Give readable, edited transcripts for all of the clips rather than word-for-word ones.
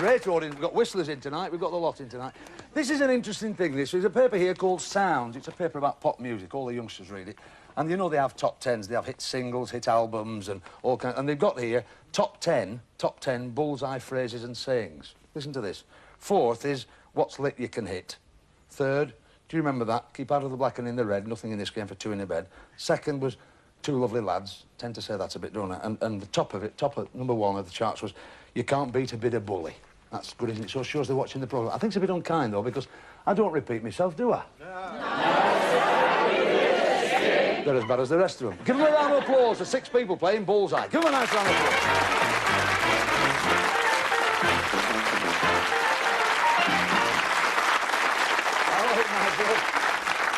great audience. We've got whistlers in tonight. We've got the lot in tonight. This is an interesting thing, this. There's a paper here called Sounds. It's a paper about pop music. All the youngsters read it. And, you know, they have top tens. They have hit singles, hit albums, and all kinds... And they've got here top 10 bullseye phrases and sayings. Listen to this. Fourth is what's lit you can hit. Third, do you remember that? Keep out of the black and in the red. Nothing in this game for two in the bed. Second was two lovely lads. Tend to say that's a bit, don't I? And the top of number one of the charts was you can't beat a bit of bully. That's good, isn't it? So it shows they're watching the programme. I think it's a bit unkind, though, because I don't repeat myself, do I? No. They're as bad as the rest of them. Give them a round of applause for 6 people playing Bullseye. Give them a nice round of applause.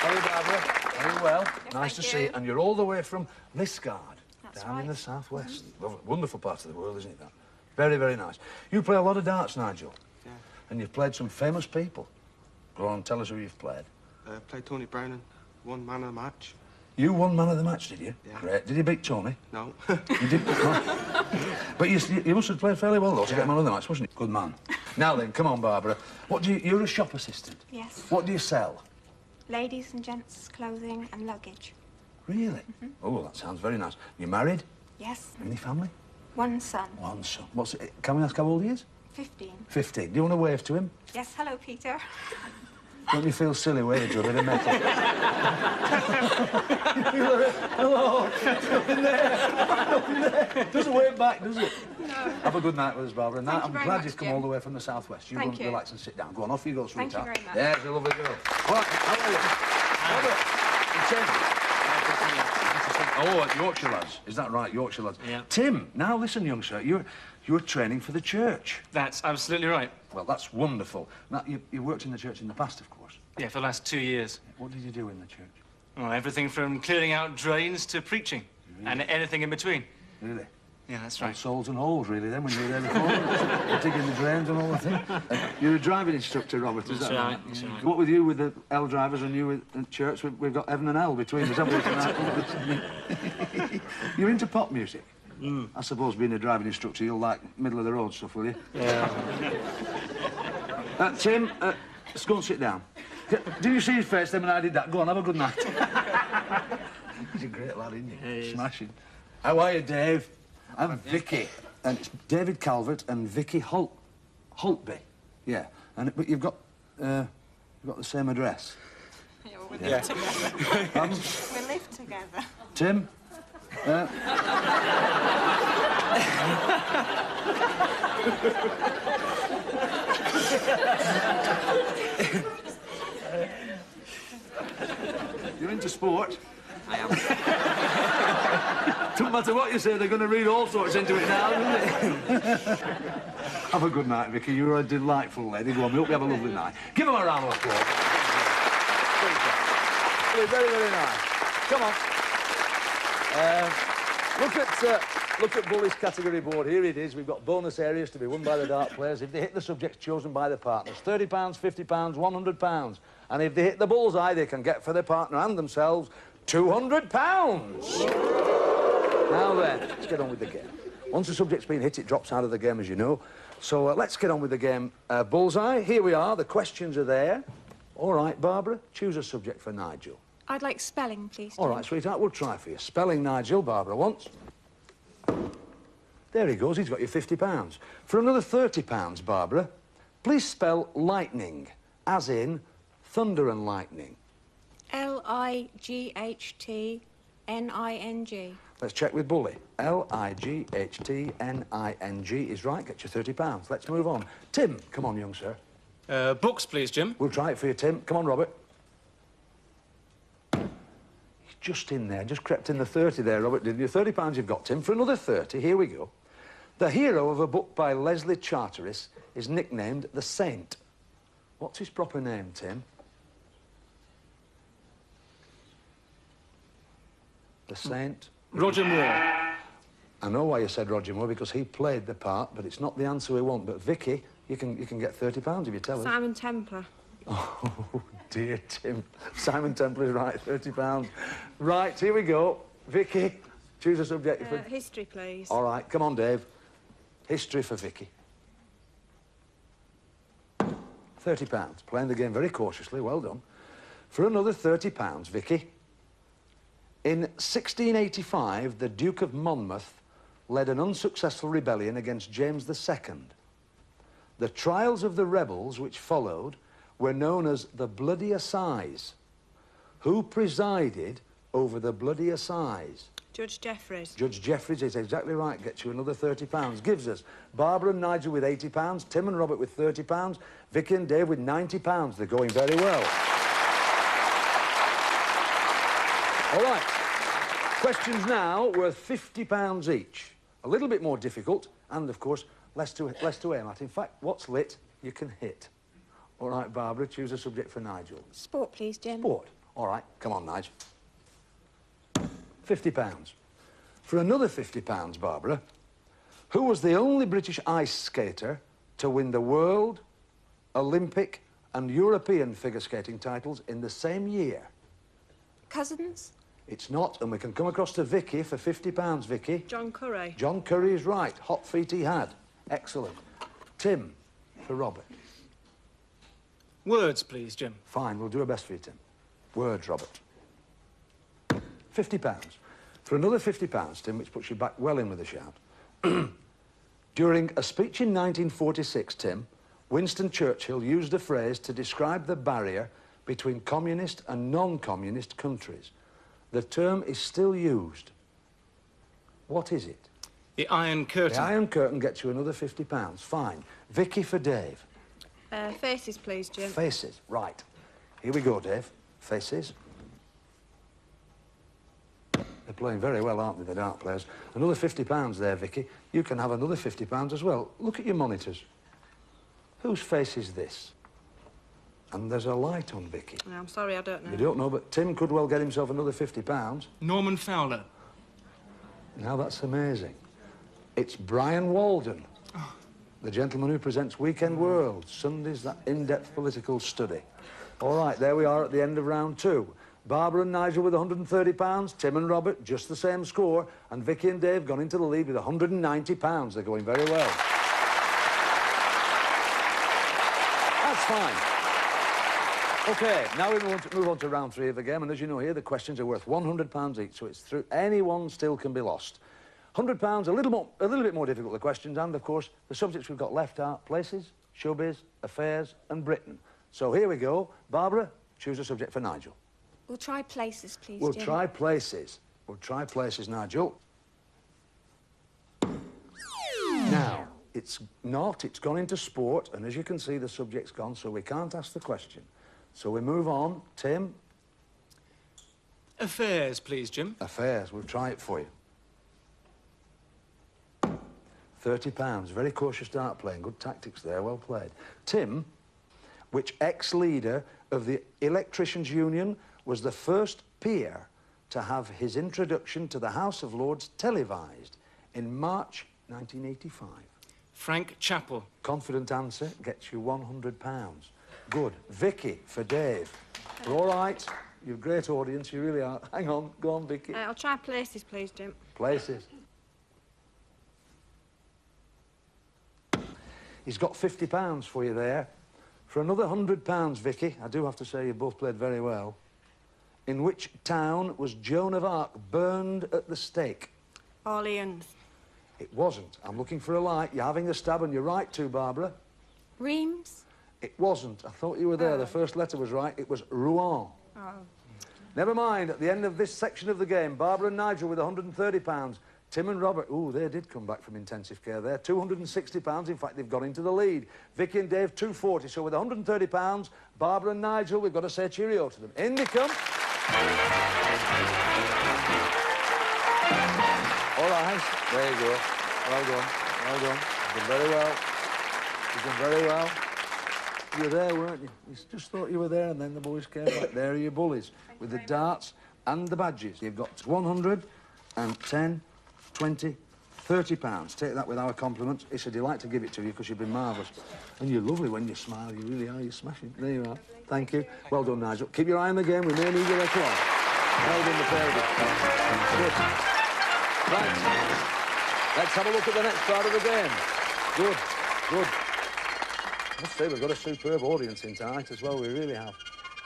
Hello, Barbara. Very well. Yeah, nice to see you. And you're all the way from Liscard, down in the southwest. Wonderful part of the world, isn't it, that? Very, very nice. You play a lot of darts, Nigel. Yeah. And you've played some famous people. Go on, tell us who you've played. Played Tony Brown and won man of the match. You won man of the match, did you? Yeah. Great. Did you beat Tony? No. You did? But you must have played fairly well, though, to get man of the match, wasn't it? Good man. Now then, come on, Barbara. What do you... You're a shop assistant? Yes. What do you sell? Ladies and gents' clothing and luggage. Really? Oh, that sounds very nice. You married? Yes. Any family? One son. One son. What's it? Can we ask how old he is? 15. 15. Do you want to wave to him? Yes, hello, Peter. Don't you feel silly waving to a bit of metal? Hello. Nothing there. Doesn't wave back, does it? No. Have a good night with us, Barbara. And I'm glad you've come all the way from the southwest. You go and relax and sit down. Go on, off you go, sweetheart. Thank you very much. Yeah, she's a lovely girl. All right, how are you? Robert. Oh, Yorkshire lads. Is that right, Yorkshire lads? Yeah. Tim, now listen, young sir, you're training for the church. That's absolutely right. Well, that's wonderful. Now, you worked in the church in the past, of course. Yeah, for the last 2 years. What did you do in the church? Oh, everything from clearing out drains to preaching. Really? And anything in between. Really? Yeah, that's right. Souls and holes, really, then, when you were there before. You're digging the drains and all that thing. You're a driving instructor, Robert, is that right? That's right. What with you with the L drivers and you with the church, we've got Evan and L between us, haven't we? You're into pop music? Mm. I suppose being a driving instructor, you'll like middle-of-the-road stuff, will you? Yeah. Tim, let's go and sit down. Do you see his face then when I did that? Go on, have a good night. He's a great lad, isn't he? He is. Smashing. How are you, Dave? I'm Vicky. And it's David Calvert and Vicky Holtby. Yeah. But you've got the same address. Yeah, well, we live together. We live together. Tim? You're into sport? I am. Doesn't matter what you say, they're going to read all sorts into it now, isn't it? Have a good night, Vicky. You're a delightful lady. Go on, we hope you have a lovely night. Give them a round of applause. Very, very nice. Come on. Look at Bully's category board. Here it is. We've got bonus areas to be won by the dart players if they hit the subjects chosen by the partners. £30, £50, £100. And if they hit the bullseye, they can get for their partner and themselves £200. Now then, let's get on with the game. Once the subject's been hit, it drops out of the game, as you know. So let's get on with the game. Bullseye, here we are. The questions are there. All right, Barbara, choose a subject for Nigel. I'd like spelling, please. All right, sweetheart, we'll try for you. Spelling Nigel, Barbara wants. There he goes, he's got you £50. For another £30, Barbara, please spell lightning, as in thunder and lightning. L-I-G-H-T-N-I-N-G. Let's check with Bully. L-I-G-H-T-N-I-N-G is right. Get you £30. Let's move on. Tim, come on, young sir. Books, please, Jim. We'll try it for you, Tim. Come on, Robert. He's just in there. Just crept in the 30 there, Robert, didn't you? £30 you've got, Tim. For another 30, here we go. The hero of a book by Leslie Charteris is nicknamed the Saint. What's his proper name, Tim? The Saint? Roger Moore. I know why you said Roger Moore, because he played the part, but it's not the answer we want. But Vicky, you can get £30 if you tell us. Simon Templar. Oh, dear Tim. Simon Templar is right, £30. Right, here we go. Vicky, choose a subject. History, please. All right, come on, Dave. History for Vicky. £30. Playing the game very cautiously, well done. For another £30, Vicky. In 1685, the Duke of Monmouth led an unsuccessful rebellion against James II. The trials of the rebels which followed were known as the Bloody Assize. Who presided over the Bloody Assize? Judge Jeffreys. Judge Jeffreys is exactly right. Gets you another £30. Gives us Barbara and Nigel with £80, Tim and Robert with £30, Vicky and Dave with £90. They're going very well. All right. Questions now worth £50 each. A little bit more difficult, and, of course, less to aim at. In fact, what's lit, you can hit. All right, Barbara, choose a subject for Nigel. Sport, please, Jim. Sport. All right, come on, Nigel. £50. For another £50, Barbara, who was the only British ice skater to win the World, Olympic and European figure skating titles in the same year? Cousins? It's not, and we can come across to Vicky for £50, Vicky. John Curry. John Curry is right. Hot feet he had. Excellent. Tim, for Robert. Words, please, Jim. Fine, we'll do our best for you, Tim. Words, Robert. £50. For another £50, Tim, which puts you back well in with a shout. During a speech in 1946, Tim, Winston Churchill used a phrase to describe the barrier between communist and non-communist countries. The term is still used. What is it? The Iron Curtain. The Iron Curtain gets you another £50. Fine. Vicky for Dave. Faces, please, Jim. Faces. Right. Here we go, Dave. Faces. They're playing very well, aren't they, the dart players? Another £50 there, Vicky. You can have another £50 as well. Look at your monitors. Whose face is this? And there's a light on, Vicky. No, I'm sorry, I don't know. You don't know, but Tim could well get himself another £50. Norman Fowler. Now, that's amazing. It's Brian Walden, the gentleman who presents Weekend World, Sundays, that in-depth political study. All right, there we are at the end of round 2. Barbara and Nigel with £130, Tim and Robert, just the same score, and Vicky and Dave gone into the lead with £190. They're going very well. That's fine. OK, now we move on to round 3 of the game, and as you know here, the questions are worth £100 each, so it's through anyone still can be lost. £100, a little bit more difficult, the questions, and, of course, the subjects we've got left are places, showbiz, affairs and Britain. So here we go. Barbara, choose a subject for Nigel. We'll try places, please, We'll Jim. try places. We'll try places, Nigel. Now, it's gone into sport, and as you can see, the subject's gone, so we can't ask the question. So we move on. Tim? Affairs, please, Jim. Affairs. We'll try it for you. £30. Very cautious dart playing. Good tactics there. Well played. Tim, which ex-leader of the Electricians' Union was the first peer to have his introduction to the House of Lords televised in March 1985? Frank Chappell. Confident answer gets you £100. Good. Vicky for Dave. We're all right. You're a great audience, you really are. Hang on. Go on, Vicky. I'll try places, please, Jim. Places. He's got £50 for you there. For another £100, Vicky, I do have to say you both played very well. In which town was Joan of Arc burned at the stake? Orleans. It wasn't. I'm looking for a light. You're having a stab and you're right too, Barbara. Reims. It wasn't. I thought you were there. The first letter was right. It was Rouen. Oh. Never mind. At the end of this section of the game, Barbara and Nigel with £130. Tim and Robert, ooh, they did come back from intensive care there. £260. In fact, they've gone into the lead. Vicky and Dave, £240. So with £130, Barbara and Nigel, we've got to say cheerio to them. In they come. All right. There you go. Well done. Well done. You've done very well. You've done very well. You were there, weren't you? You just thought you were there, and then the boys came back. There are your bullies with the darts and the badges. You've got 110, 20, £30. Take that with our compliments. It's a delight to give it to you because you've been marvellous. And you're lovely when you smile. You really are. You're smashing. There you are. Thank you. Well done, Nigel. Keep your eye on the game. We may need you later on. Well done, the pair of you. Good. Right. Let's have a look at the next part of the game. Good. Good. must say, we've got a superb audience in tonight as well, we really have.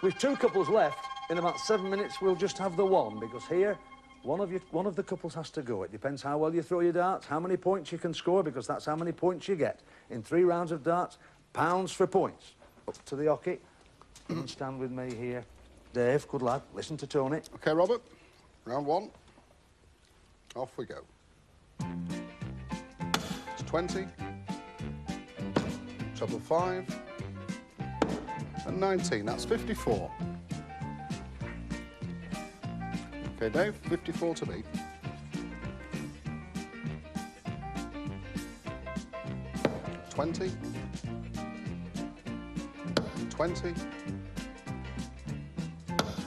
With 2 couples left, in about 7 minutes, we'll just have the one, because here, one of the couples has to go. It depends how well you throw your darts, how many points you can score, because that's how many points you get. In 3 rounds of darts, pounds for points. Up to the hockey. And stand with me here. Dave, good lad, listen to Tony. OK, Robert, round 1. Off we go. It's 20. Treble 5. And 19, that's 54. OK, Dave, 54 to beat. 20. 20.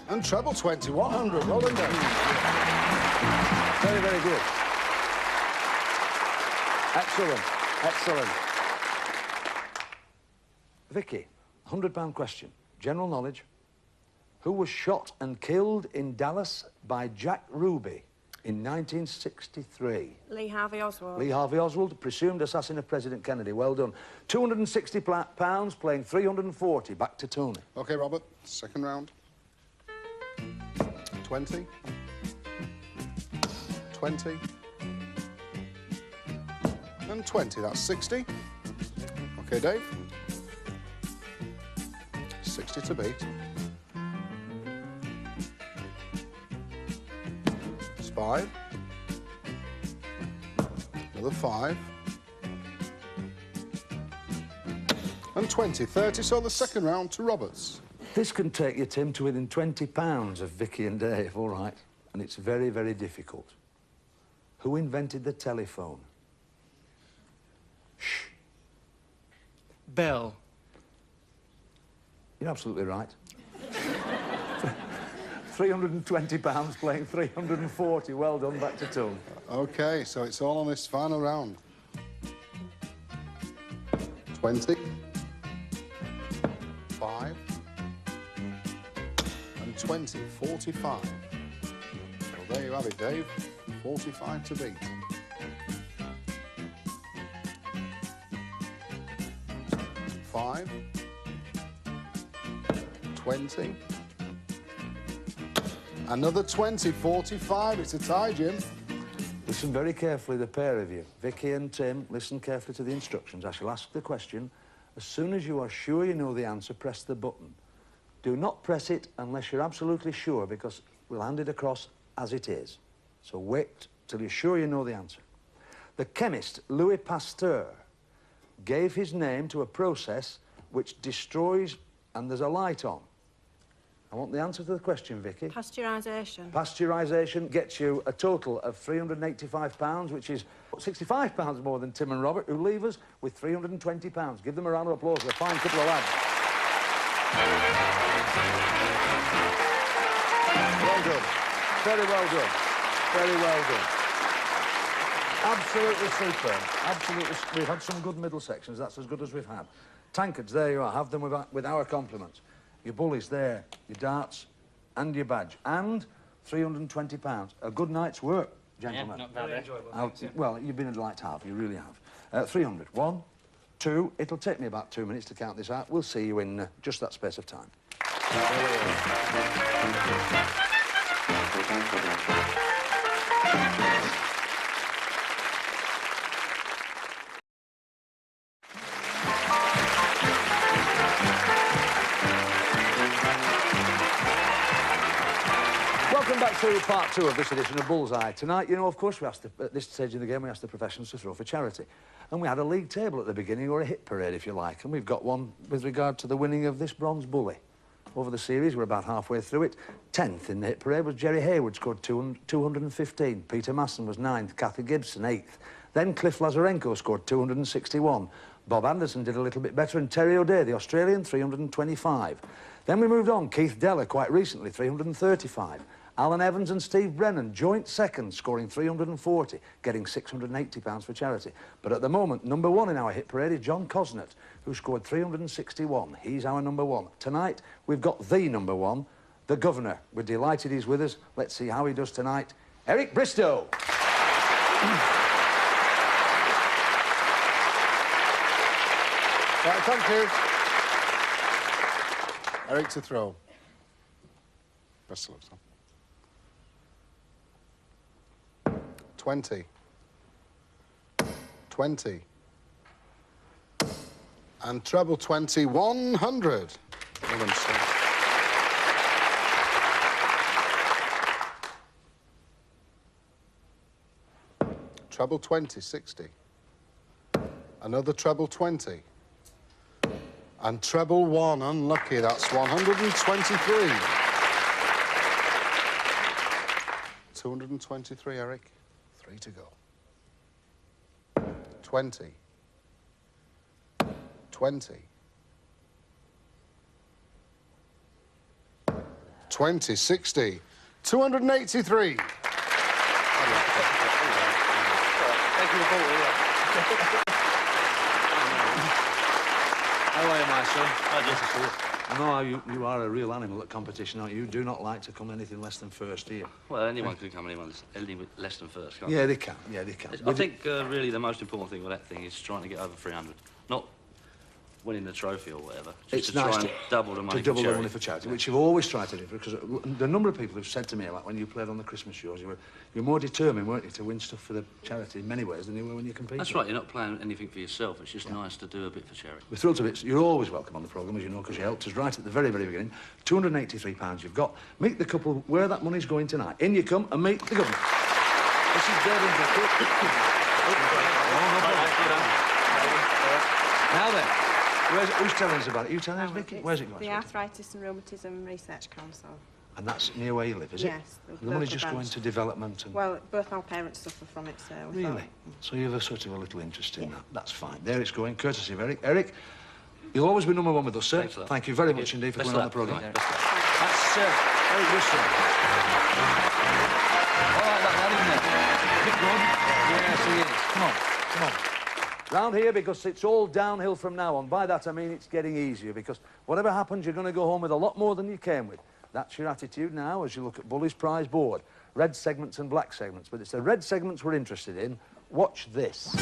And treble 20, 100. Well done, Dave. Very, very good. Excellent, excellent. Vicky, £100 question. General knowledge. Who was shot and killed in Dallas by Jack Ruby in 1963? Lee Harvey Oswald. Lee Harvey Oswald, presumed assassin of President Kennedy. Well done. £260 playing 340. Back to Tony. OK, Robert, second round. 20. 20. And 20, that's 60. OK, Dave. 60 to beat. It's 5. Another 5. And 20, 30, so the second round to Roberts. This can take you, Tim, to within £20 of Vicky and Dave, all right? And it's very, very difficult. Who invented the telephone? Shh. Bell. You're absolutely right. £320 playing 340. Well done, back to Tony. OK, so it's all on this final round. 20. 5. And 20, 45. Well, there you have it, Dave. 45 to beat. 5. 20. Another 20, 45. It's a tie, Jim. Listen very carefully, the pair of you. Vicky and Tim, listen carefully to the instructions. I shall ask the question. As soon as you are sure you know the answer, press the button. Do not press it unless you're absolutely sure, because we'll hand it across as it is. So wait till you're sure you know the answer. The chemist Louis Pasteur gave his name to a process which destroys, and there's a light on. I want the answer to the question, Vicky. Pasteurisation. Pasteurisation gets you a total of £385, which is £65 more than Tim and Robert, who leave us with £320. Give them a round of applause. They're a fine couple of lads. Well done. Very well done. Very well done. Absolutely superb. Absolutely. We've had some good middle sections. That's as good as we've had. Tankards, there you are. Have them with our compliments. Your bullies there, your darts and your badge. And £320. A good night's work, gentlemen. Yeah, not bad. Very enjoyable. Well, you've been a delight to have. You really have. 300. 1, 2. It'll take me about 2 minutes to count this out. We'll see you in just that space of time. Welcome back to part 2 of this edition of Bullseye. Tonight, you know, of course, at this stage of the game, we asked the professionals to throw for charity. And we had a league table at the beginning, or a hit parade, if you like. And we've got one with regard to the winning of this bronze bully. Over the series, we're about halfway through it. 10th in the hit parade was Jerry Hayward, scored 215. Peter Masson was 9th. Kathy Gibson, 8th. Then Cliff Lazarenko scored 261. Bob Anderson did a little bit better, and Terry O'Day, the Australian, 325. Then we moved on. Keith Deller, quite recently, 335. Alan Evans and Steve Brennan, joint second, scoring 340, getting £680 for charity. But at the moment, number 1 in our hit parade is John Cosnett, who scored 361. He's our number 1. Tonight, we've got the number 1, the Governor. We're delighted he's with us. Let's see how he does tonight. Eric Bristow. Right, thank you. Eric to throw. Best of luck, son. 20. 20. And treble 20, 100. Well done, son. Treble 20, 60. Another treble 20. And treble 1, unlucky, that's 123. 223, Eric. 3 to go. 20. 20. 20, 60. 283. How are you, my son? Hi, Jess. I know how you are a real animal at competition, aren't you? You do not like to come anything less than first, do you? Well, anyone can come anything less than first, can't Yeah, they can. Yeah, they can. I think really the most important thing with that thing is trying to get over 300. Not winning the trophy or whatever. Just It's to nice try and double the money to double for the charity. money for charity, which you've always tried to do, because the number of people who've said to me, like when you played on the Christmas shows, you were more determined, weren't you, to win stuff for the charity in many ways than you were when you competed. That's right, you're not playing anything for yourself. It's just nice to do a bit for charity. We're thrilled to bits. You're always welcome on the programme, as you know, because you helped us right at the very, very beginning. £283 you've got. Meet the couple where that money's going tonight. In you come and meet the governor. This is David and Vicky. Now then, who's telling us about it? You telling us, Vicky? Where's it going? The Arthritis and Rheumatism Research Council. And that's near where you live, is it? Yes. And the money's just going to development and... Well, both our parents suffer from it, so... Really? So you have a sort of a little interest in that. That's fine. There it's going, courtesy of Eric. Eric, you'll always be number one with us, sir. Thanks for that. Thank you very much indeed for coming on the programme. Yeah. That's Eric Wilson. All right, that lad, isn't it? Is it good? Yes, he is. Come on, come on. Round here, because it's all downhill from now on. By that, I mean it's getting easier, because whatever happens, you're going to go home with a lot more than you came with. That's your attitude now as you look at Bully's prize board. Red segments and black segments. But it's the red segments we're interested in. Watch this.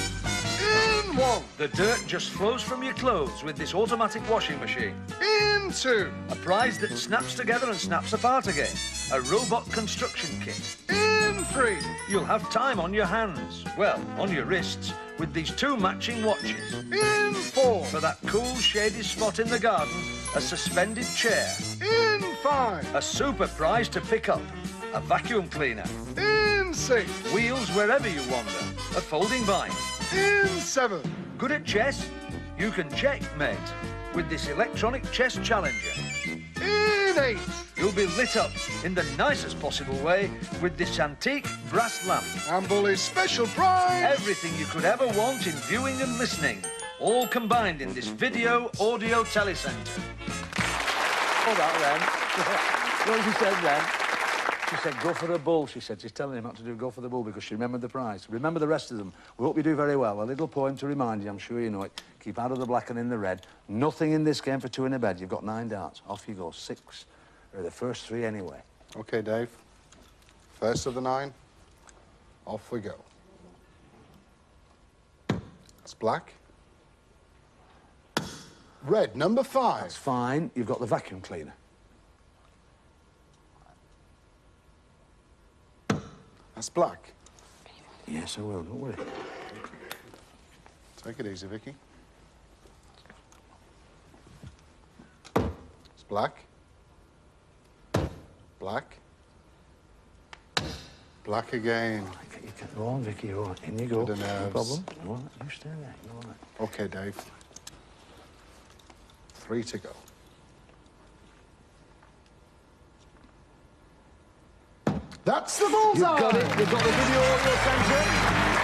In 1. The dirt just flows from your clothes with this automatic washing machine. In 2. A prize that snaps together and snaps apart again. A robot construction kit. In 3. You'll have time on your hands. Well, on your wrists, with these 2 matching watches. In 4. For that cool, shady spot in the garden, a suspended chair. In 5. A super prize to pick up. A vacuum cleaner. In 6. Wheels wherever you wander. A folding bike. In 7. Good at chess? You can checkmate with this electronic chess challenger. In 8. You'll be lit up in the nicest possible way with this antique brass lamp. And Bully's special prize. Everything you could ever want in viewing and listening, all combined in this video audio telecentre. Oh, that then. What she said then? She said, go for a bull, she said. She's telling him not to do go for the bull because she remembered the prize. Remember the rest of them. We hope you do very well. A little poem to remind you, I'm sure you know it. Keep out of the black and in the red. Nothing in this game for 2 in a bed. You've got 9 darts. Off you go. 6 are the first 3 anyway. OK, Dave. First of the 9. Off we go. That's black. Red, number 5. That's fine. You've got the vacuum cleaner. That's black. Yes, I will. Don't worry. Take it easy, Vicky. It's black. Black. Black again. You can go on, Vicky. Go on. In you go. The No nerves. problem. Go on. You stay there. Go on. OK, Dave. 3 to go. That's the bullseye! You've got it. You've got the video audio centre.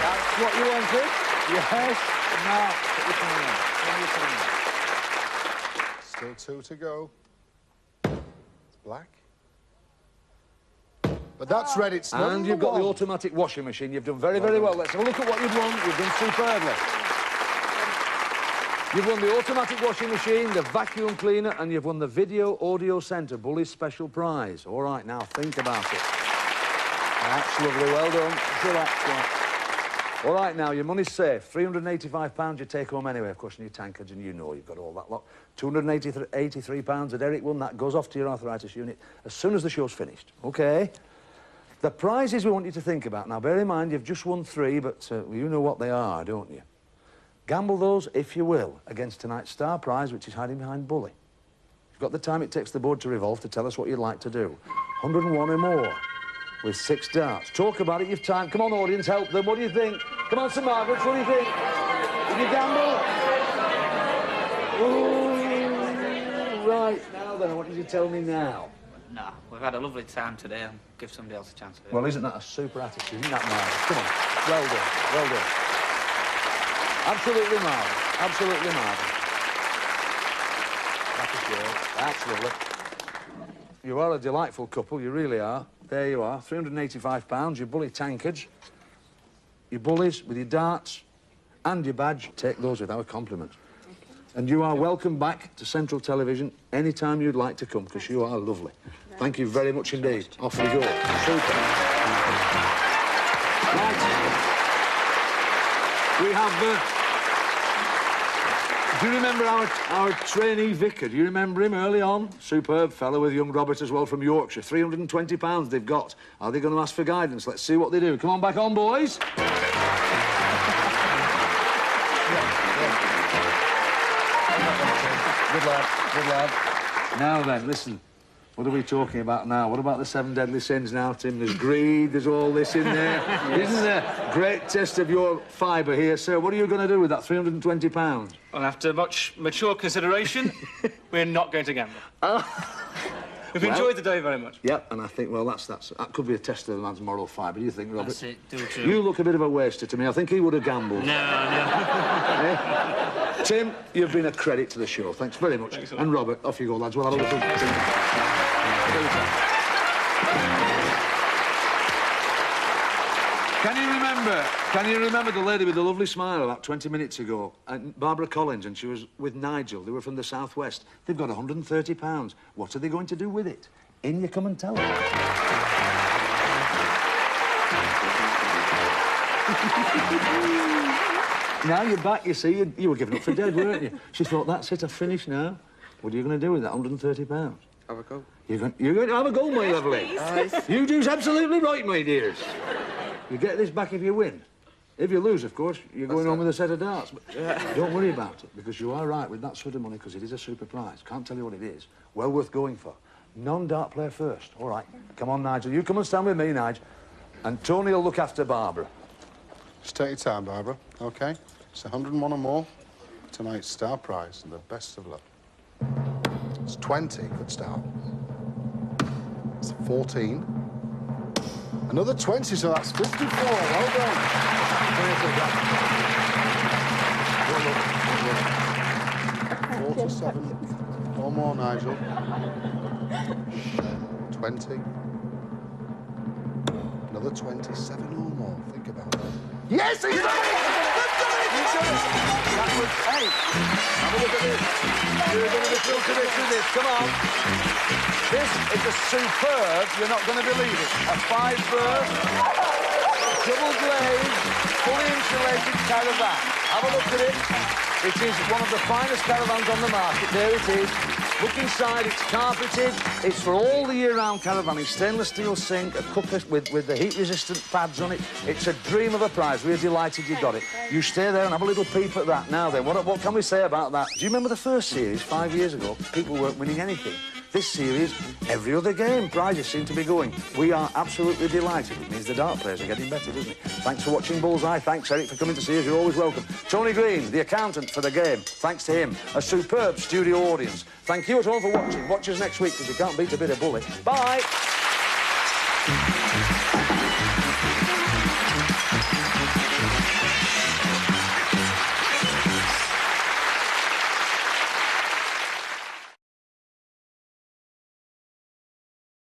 That's what you wanted. Yes. Now, put your phone in. Still 2 to go. It's black. But that's red. It's number 1. And you've got the automatic washing machine. You've done very, very well. Let's have a look at what you've won. You've done superbly. You've won the automatic washing machine, the vacuum cleaner, and you've won the video audio centre, Bully's special prize. All right, now think about it. That's lovely. Well done. Relax, All right, now, your money's safe. £385 you take home anyway, of course, in your tankards, and you know you've got all that lot. £283 that Eric won, that goes off to your arthritis unit as soon as the show's finished, OK? The prizes we want you to think about. Now, bear in mind, you've just won 3, but you know what they are, don't you? Gamble those, if you will, against tonight's star prize, which is hiding behind Bully. You've got the time it takes the board to revolve to tell us what you'd like to do. 101 or more. With 6 darts. Talk about it, you've time. Come on, audience, help them. What do you think? Come on, Sir Margaret, what do you think? Did you gamble? Ooh, right. Now then, what did you tell me now? No, we've had a lovely time today and give somebody else a chance of it. Well, isn't that a super attitude? Isn't that marvellous? Come on. Well done. Well done. Absolutely marvellous. Absolutely marvellous. That's lovely. You are a delightful couple, you really are. There you are, £385, your Bully tankards, your bullies with your darts and your badge. Take those with our compliments. And you are welcome back to Central Television any time you'd like to come, because you are lovely. Thank you very much indeed. Off we go. Super. Right. We have... do you remember our trainee vicar? Do you remember him early on? Superb fellow with young Robert as well from Yorkshire. £320 they've got. Are they going to ask for guidance? Let's see what they do. Come on back on, boys. Good lad, good lad. Now then, listen. What are we talking about now? What about the 7 deadly sins now, Tim? There's greed, there's all this in there. Isn't there? Great test of your fibre here, sir. What are you going to do with that £320? Well, after much mature consideration, we're not going to gamble. We've enjoyed the day very much. Yep, and I think, well, that could be a test of the man's moral fibre. Do you think, Robert? That's it, do it. You look a bit of a waster to me. I think he would have gambled. No. Eh? Tim, you've been a credit to the show. Thanks very much. Thanks a lot. And Robert, off you go, lads. We'll have a little... Can you remember the lady with the lovely smile about 20 minutes ago? Barbara Collins, and she was with Nigel. They were from the southwest. They've got £130. What are they going to do with it? In you come and tell us. Now you're back, you see. You were giving up for dead, weren't you? She thought, that's it, I've finished now. What are you going to do with that £130? Have a go. You're going to have a go, my lovely. You do's absolutely right, my dears. You get this back if you win. If you lose, of course, you're going home with a set of darts. But don't worry about it, because you are right with that sort of money, because it is a super prize. Can't tell you what it is. Well worth going for. Non-dart player first. All right. Come on, Nigel. You come and stand with me, Nigel. And Tony will look after Barbara. Just take your time, Barbara, OK? It's 101 or more. Tonight's star prize, and the best of luck. It's 20. Good start. It's 14. Another 20, so that's 54. Well done. 47 or more, Nigel. 20. Another 27 or more. Think about that. Yes, he's done it! That was 8. Have a look at this. You're going to be thrilled to bits with this. Come on. This is a superb, you're not going to believe it, a 5-berth, double-glazed, fully insulated caravan. Have a look at it. It is one of the finest caravans on the market. There it is. Look inside, it's carpeted. It's for all the year-round caravanning. Stainless steel sink, a cooker with the heat-resistant pads on it. It's a dream of a prize. We're delighted you got it. You stay there and have a little peep at that. Now then, what can we say about that? Do you remember the first series, 5 years ago? People weren't winning anything. This series, every other game, prizes seem to be going. We are absolutely delighted. It means the dart players are getting better, doesn't it? Thanks for watching Bullseye. Thanks, Eric, for coming to see us. You're always welcome. Tony Green, the accountant for the game. Thanks to him. A superb studio audience. Thank you at home for watching. Watch us next week, because you can't beat a bit of Bully. Bye!